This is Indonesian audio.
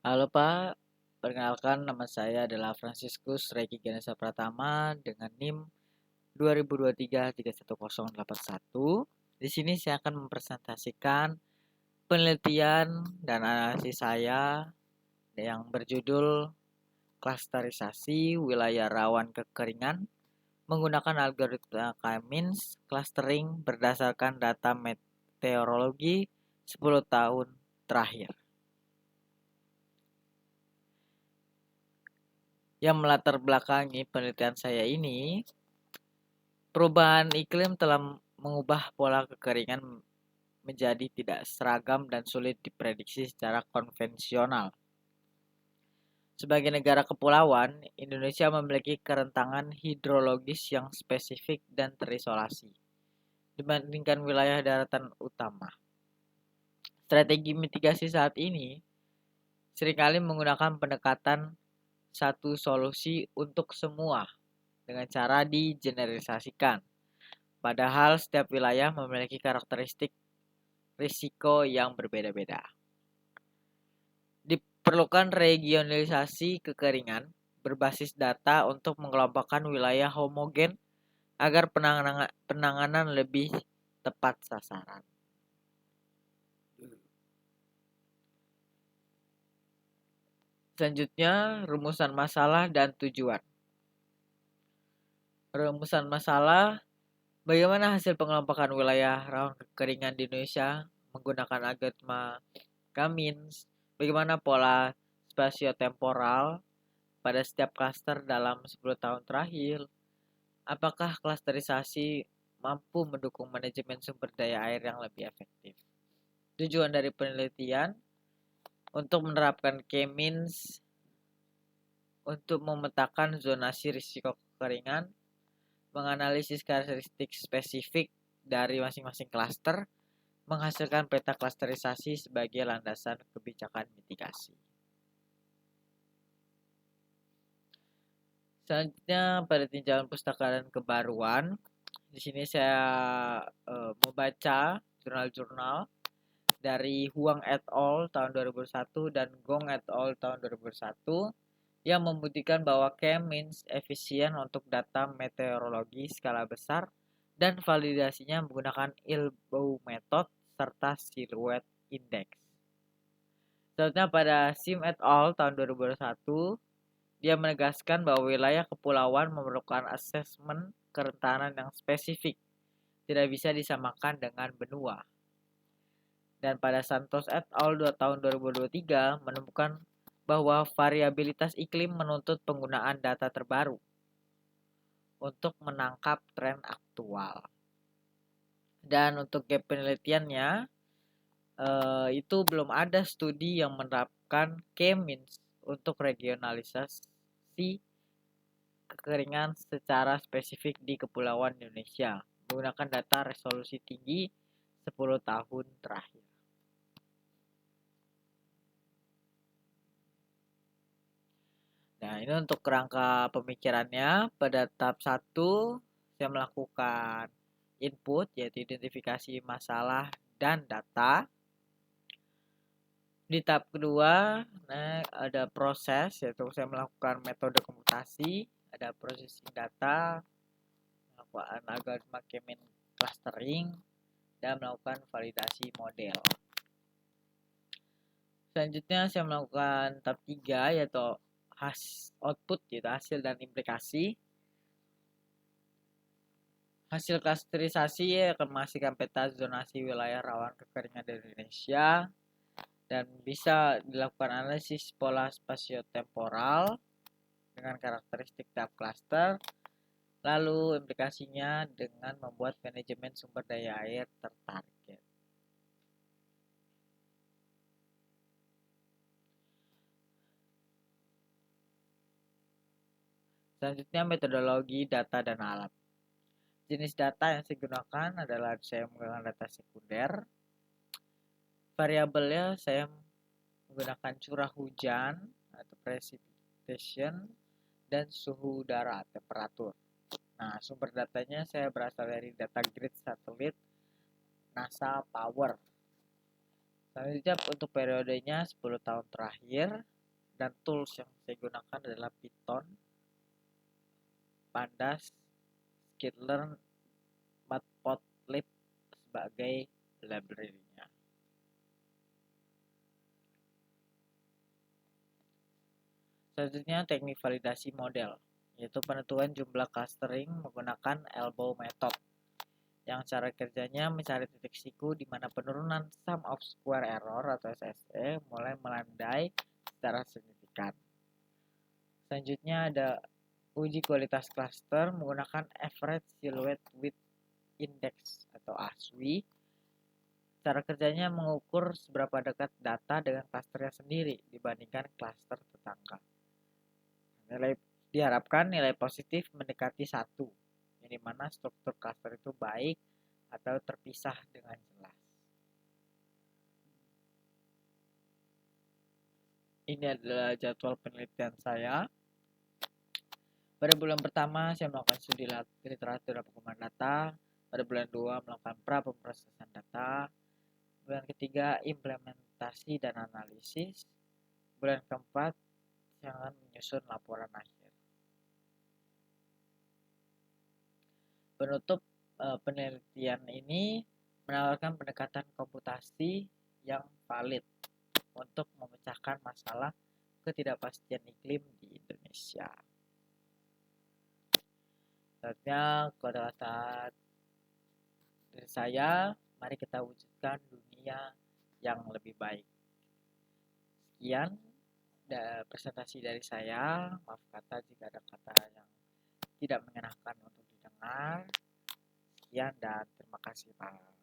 Halo Pak, perkenalkan nama saya adalah Franciscus Regi Ganesha Pratama dengan NIM 2023-31081. Di sini saya akan mempresentasikan penelitian dan analisis saya yang berjudul Klasterisasi Wilayah Rawan Kekeringan menggunakan algoritma K-means clustering berdasarkan data meteorologi 10 tahun terakhir. Yang melatar belakangi penelitian saya ini, perubahan iklim telah mengubah pola kekeringan menjadi tidak seragam dan sulit diprediksi secara konvensional. Sebagai negara kepulauan, Indonesia memiliki kerentanan hidrologis yang spesifik dan terisolasi dibandingkan wilayah daratan utama. Strategi mitigasi saat ini seringkali menggunakan pendekatan satu solusi untuk semua dengan cara digeneralisasikan. Padahal setiap wilayah memiliki karakteristik risiko yang berbeda-beda. Diperlukan regionalisasi kekeringan berbasis data untuk mengelompokkan wilayah homogen agar penanganan lebih tepat sasaran. Selanjutnya, rumusan masalah dan tujuan. Rumusan masalah, bagaimana hasil pengelompokan wilayah rawan kekeringan di Indonesia menggunakan algoritma K-means, bagaimana pola spasio-temporal pada setiap klaster dalam 10 tahun terakhir, apakah klasterisasi mampu mendukung manajemen sumber daya air yang lebih efektif. Tujuan dari penelitian untuk menerapkan K-means untuk memetakan zonasi risiko kekeringan, menganalisis karakteristik spesifik dari masing-masing klaster, menghasilkan peta klasterisasi sebagai landasan kebijakan mitigasi. Selanjutnya pada tinjauan pustaka dan kebaruan, di sini saya membaca jurnal-jurnal dari Huang et al. Tahun 2001 dan Gong et al. Tahun 2001 yang membuktikan bahwa K-means efisien untuk data meteorologi skala besar dan validasinya menggunakan Ilbau method serta Silhouette Index. Selanjutnya pada Sim et al. Tahun 2021, dia menegaskan bahwa wilayah kepulauan memerlukan asesmen kerentanan yang spesifik, tidak bisa disamakan dengan benua. Dan pada Santos et al. Tahun 2023 menemukan bahwa variabilitas iklim menuntut penggunaan data terbaru untuk menangkap tren aktual. Dan untuk gap penelitiannya, itu belum ada studi yang menerapkan K-means untuk regionalisasi kekeringan secara spesifik di Kepulauan Indonesia menggunakan data resolusi tinggi 10 tahun terakhir. Nah, ini untuk kerangka pemikirannya. Pada tahap 1, saya melakukan input, yaitu identifikasi masalah dan data. Di tahap kedua, ada proses, yaitu saya melakukan metode komputasi, ada processing data, melakukan algoritma K-means clustering, dan melakukan validasi model. Selanjutnya, saya melakukan tahap 3, yaitu output, yaitu hasil dan implikasi. Hasil klasterisasi akan menghasilkan peta zonasi wilayah rawan kekeringan di Indonesia dan bisa dilakukan analisis pola spasio-temporal dengan karakteristik tiap klaster, lalu implikasinya dengan membuat manajemen sumber daya air tertarget. Selanjutnya metodologi data dan alat. Jenis data yang saya gunakan adalah saya menggunakan data sekunder. Variabelnya saya menggunakan curah hujan atau precipitation dan suhu udara, temperatur. Nah, sumber datanya saya berasal dari data grid satelit NASA Power. Selanjutnya untuk periodenya 10 tahun terakhir, dan tools yang saya gunakan adalah Python, Pandas, Skitlearn, Matplotlib sebagai library-nya. Selanjutnya teknik validasi model, yaitu penentuan jumlah clustering menggunakan elbow method, yang cara kerjanya mencari titik siku di mana penurunan sum of square error atau SSE mulai melandai secara signifikan. Selanjutnya ada uji kualitas cluster menggunakan average silhouette width index atau ASWI. Cara kerjanya mengukur seberapa dekat data dengan clusternya sendiri dibandingkan cluster tetangga. Diharapkan nilai positif mendekati 1, yang dimana struktur cluster itu baik atau terpisah dengan jelas. Ini adalah jadwal penelitian saya. Pada bulan pertama saya melakukan studi literatur dan perkembangan data. Pada bulan 2 melakukan pra-pemrosesan data. Bulan ketiga implementasi dan analisis. Bulan keempat saya akan menyusun laporan akhir. Penutup penelitian ini menawarkan pendekatan komputasi yang valid untuk memecahkan masalah ketidakpastian iklim di Indonesia. Selanjutnya, kata-kata dari saya, mari kita wujudkan dunia yang lebih baik. Sekian presentasi dari saya. Maaf kata jika ada kata yang tidak mengenakan untuk didengar. Sekian dan terima kasih Pak.